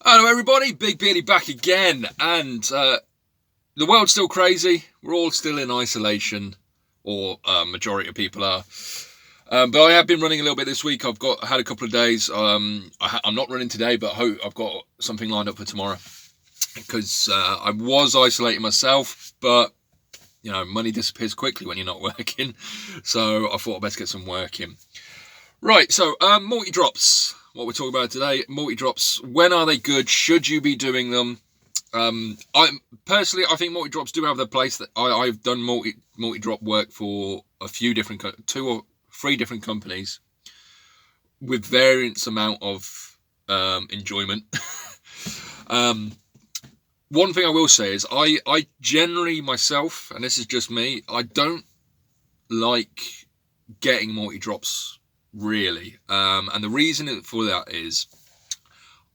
Hello everybody, Big Beardy back again, and the world's still crazy. We're all still in isolation, or majority of people are. But I have been running a little bit this week. I've had a couple of days. I'm not running today, but I've got something lined up for tomorrow because I was isolating myself, but money disappears quickly when you're not working. So I thought I'd best get some work in. Right, so multi-drops. What we're talking about today, multi-drops. When are they good? Should you be doing them? I think multi-drops do have their place. That I've done multi-drop work for a few different, 2 or 3 different companies with various amount of enjoyment. One thing I will say is I generally myself, and this is just me, I don't like getting multi-drops really. And the reason for that is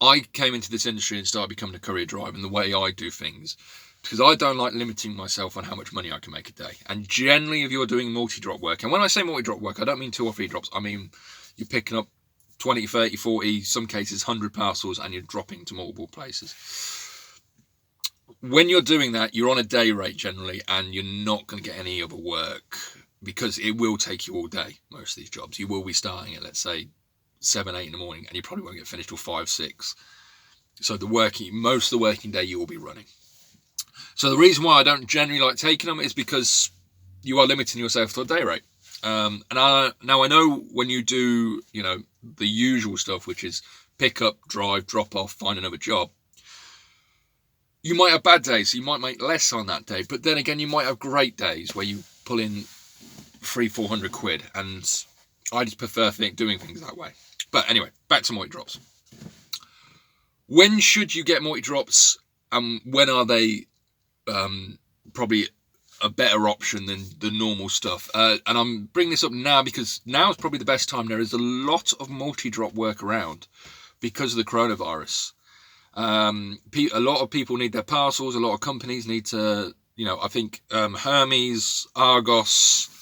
I came into this industry and started becoming a courier driver and the way I do things, because I don't like limiting myself on how much money I can make a day. And generally, if you're doing multi-drop work, and when I say multi-drop work, I don't mean 2 or 3 drops. I mean, you're picking up 20, 30, 40, some cases 100 parcels, and you're dropping to multiple places. When you're doing that, you're on a day rate generally, and you're not going to get any other work because it will take you all day. Most of these jobs, you will be starting at, let's say, 7, 8 in the morning, and you probably won't get finished till 5, 6. So most of the working day you will be running. So the reason why I don't generally like taking them is because you are limiting yourself to a day rate. And I know when you do, the usual stuff, which is pick up, drive, drop off, find another job, you might have bad days, so you might make less on that day. But then again, you might have great days where you pull in 300-400 quid, and I just prefer doing things that way. But anyway, back to multi-drops. When should you get multi-drops, and when are they probably a better option than the normal stuff? And I'm bringing this up now because now is probably the best time. There is a lot of multi-drop work around because of the coronavirus. A lot of people need their parcels. A lot of companies need to, I think Hermes, Argos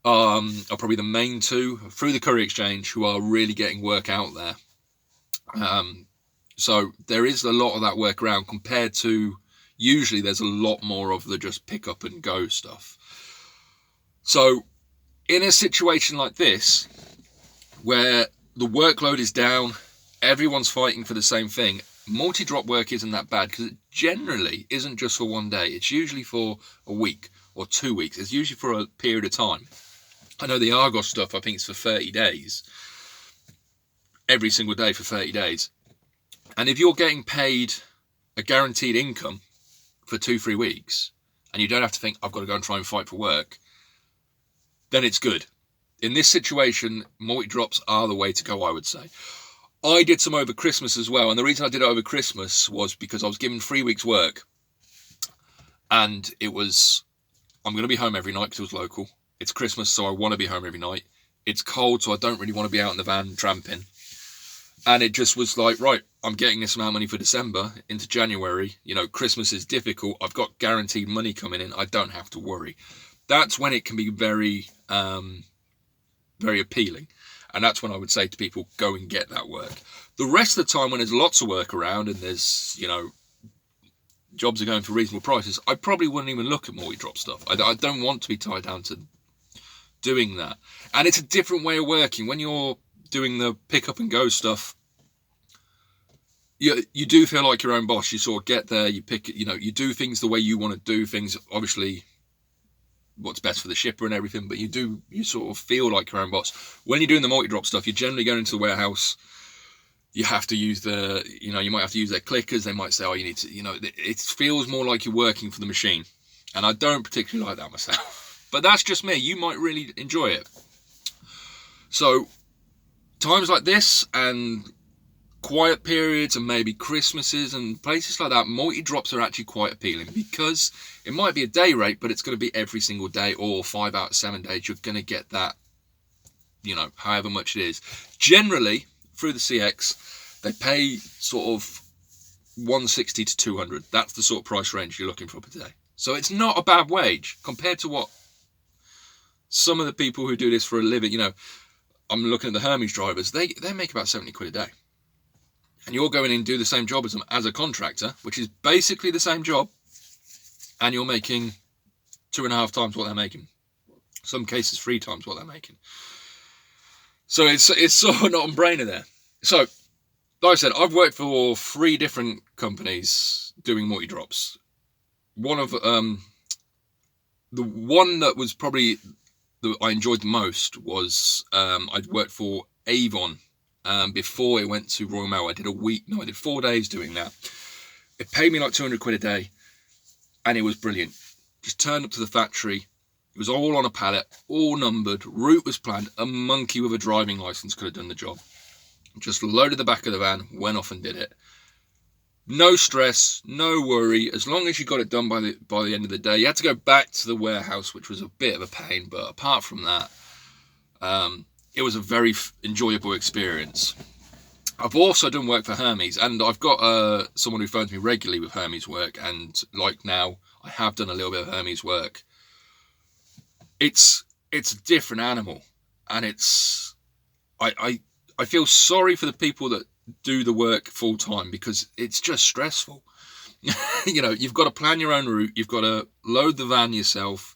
are probably the main 2 through the Courier exchange who are really getting work out there. So there is a lot of that work around compared to usually there's a lot more of the just pick up and go stuff. So in a situation like this, where the workload is down, everyone's fighting for the same thing, multi-drop work isn't that bad because it generally isn't just for one day. It's usually for a week or 2 weeks. It's usually for a period of time. I know the Argos stuff, I think it's for 30 days. Every single day for 30 days. And if you're getting paid a guaranteed income for 2-3 weeks, and you don't have to think, I've got to go and try and fight for work, then it's good. In this situation, multi-drops are the way to go, I would say. I did some over Christmas as well, and the reason I did it over Christmas was because I was given 3 weeks work, and it was, I'm going to be home every night because it was local. It's Christmas, so I want to be home every night. It's cold, so I don't really want to be out in the van tramping. And it just was like, right, I'm getting this amount of money for December into January. Christmas is difficult. I've got guaranteed money coming in. I don't have to worry. That's when it can be very, very appealing. And that's when I would say to people, go and get that work. The rest of the time when there's lots of work around and there's, jobs are going for reasonable prices, I probably wouldn't even look at multi-drop stuff. I don't want to be tied down to doing that. And it's a different way of working. When you're doing the pick up and go stuff, you do feel like your own boss. You sort of get there, you pick, you do things the way you want to do things, obviously what's best for the shipper and everything, but you sort of feel like your own boss. When you're doing the multi-drop stuff, you're generally going into the warehouse. You have to use you might have to use their clickers. They might say, oh, you need to, it feels more like you're working for the machine. And I don't particularly like that myself. But that's just me. You might really enjoy it. So times like this and quiet periods and maybe Christmases and places like that, multi-drops are actually quite appealing because it might be a day rate, but it's going to be every single day or 5 out of 7 days. You're going to get that, however much it is. Generally, through the CX, they pay sort of 160 to 200. That's the sort of price range you're looking for per day. So it's not a bad wage compared to what some of the people who do this for a living, I'm looking at the Hermes drivers, they make about 70 quid a day. and you're going in and do the same job as them as a contractor, which is basically the same job, and you're making 2.5 times what they're making. Some cases 3 times what they're making. So it's sort of not a brainer there. So, like I said, I've worked for 3 different companies doing multi-drops. One of the one that was probably that I enjoyed the most was I'd worked for Avon before it went to Royal Mail. I did 4 days doing that. It paid me like 200 quid a day, and it was brilliant. Just turned up to the factory. It was all on a pallet, all numbered, route was planned. A monkey with a driving license could have done the job. Just loaded the back of the van, went off and did it. No stress, no worry. As long as you got it done by the end of the day. You had to go back to the warehouse, which was a bit of a pain, but apart from that, it was a very enjoyable experience. I've also done work for Hermes, and I've got someone who phones me regularly with Hermes work, and like now, I have done a little bit of Hermes work. It's a different animal, and I feel sorry for the people that do the work full time, because it's just stressful. You've got to plan your own route, you've got to load the van yourself,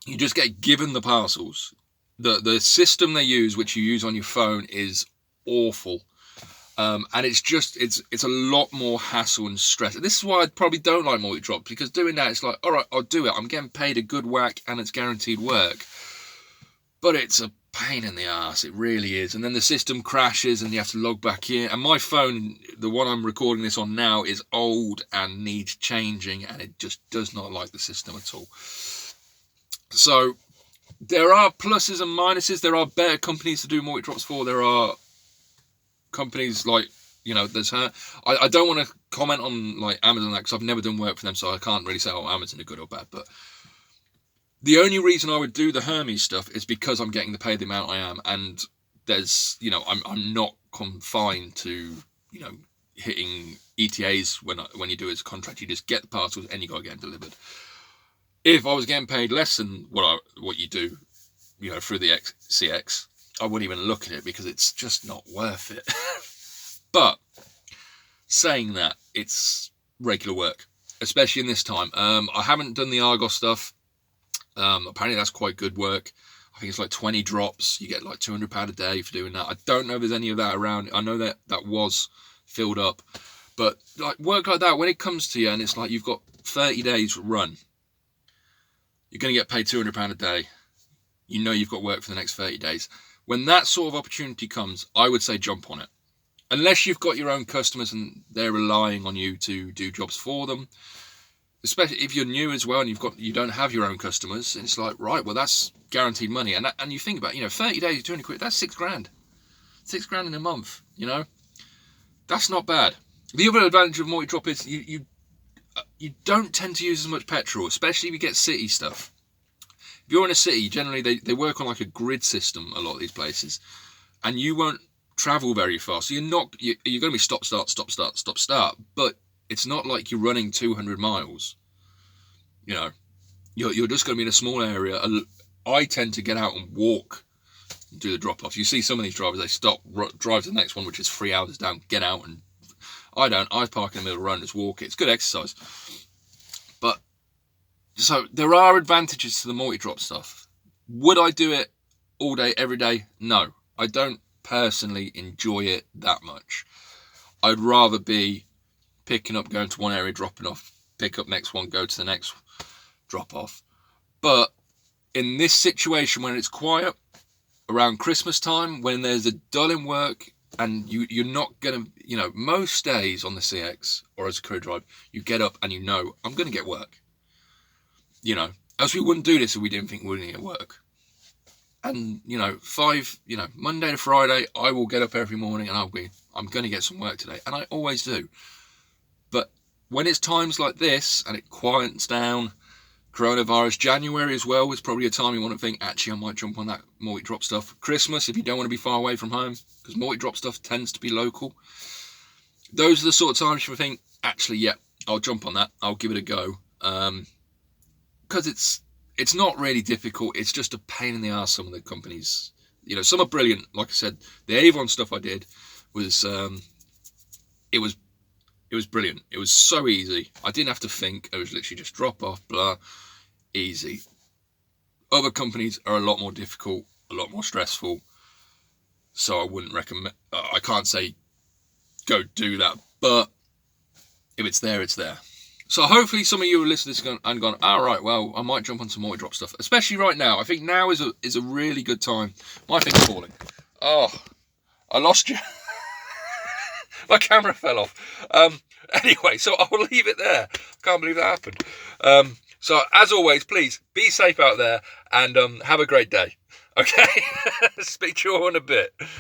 you just get given the parcels. The system they use, which you use on your phone, is awful. And it's a lot more hassle and stress. This is why I probably don't like multi-drops, because doing that, it's like, all right, I'll do it. I'm getting paid a good whack and it's guaranteed work. But it's a pain in the arse. It really is. And then the system crashes and you have to log back in. And my phone, the one I'm recording this on now, is old and needs changing, and it just does not like the system at all. So there are pluses and minuses. There are better companies to do multi-drops for. There are companies like, there's her. I don't want to comment on like Amazon, because I've never done work for them, so I can't really say, Amazon are good or bad. But the only reason I would do the Hermes stuff is because I'm getting paid the amount I am, and there's, I'm not confined to, hitting ETAs when you do it as a contract. You just get the parcels and you got to get them delivered. If I was getting paid less than what you do, through the CX, I wouldn't even look at it, because it's just not worth it. But saying that, it's regular work, especially in this time. I haven't done the Argos stuff. Apparently that's quite good work. I think it's like 20 drops. You get like £200 a day for doing that. I don't know if there's any of that around. I know that was filled up. But like work like that, when it comes to you and it's like you've got 30 days run, you're going to get paid £200 a day. You've got work for the next 30 days. When that sort of opportunity comes, I would say jump on it. Unless you've got your own customers and they're relying on you to do jobs for them. Especially if you're new as well and you don't have your own customers, and it's like, right, well, that's guaranteed money. And you think about, 30 days, 200 quid, that's £6,000. £6,000 in a month, That's not bad. The other advantage of multi-drop is you don't tend to use as much petrol, especially if you get city stuff. If you're in a city, generally they work on like a grid system, a lot of these places, and you won't travel very fast. So you're going to be stop, start, stop, start, stop, start, but it's not like you're running 200 miles. You're just going to be in a small area. I tend to get out and walk and do the drop-off. You see some of these drivers, they stop, drive to the next one, which is 3 hours down, get out, and I don't. I park in the middle of the road and just walk it. It's good exercise. But, so there are advantages to the multi-drop stuff. Would I do it all day, every day? No. I don't personally enjoy it that much. I'd rather be picking up, going to one area, dropping off, pick up next one, go to the next, drop off. But in this situation, when it's quiet, around Christmas time, when there's a dull in work, and you're not going to, most days on the CX or as a courier driver, you get up and I'm going to get work. Else we wouldn't do this if we didn't think we were going to get work. And, Monday to Friday, I will get up every morning and I'm going to get some work today. And I always do. But when it's times like this and it quiets down, coronavirus, January as well is probably a time you want to think, actually, I might jump on that multi-drop stuff. Christmas, if you don't want to be far away from home, because multi-drop stuff tends to be local. Those are the sort of times you think, actually, yeah, I'll jump on that. I'll give it a go. Because it's not really difficult. It's just a pain in the arse, some of the companies. Some are brilliant. Like I said, the Avon stuff I did was it was brilliant. It was so easy. I didn't have to think. It was literally just drop off, blah, easy. Other companies are a lot more difficult, a lot more stressful. So I wouldn't recommend. I can't say go do that, but if it's there, it's there. So hopefully some of you have listened to this and gone, all right, well, I might jump on some Multidrop stuff, especially right now. I think now is a really good time. My thing's falling. Oh, I lost you. My camera fell off. Anyway, so I will leave it there. Can't believe that happened. So as always, please be safe out there and have a great day. Okay? Speak to you all in a bit.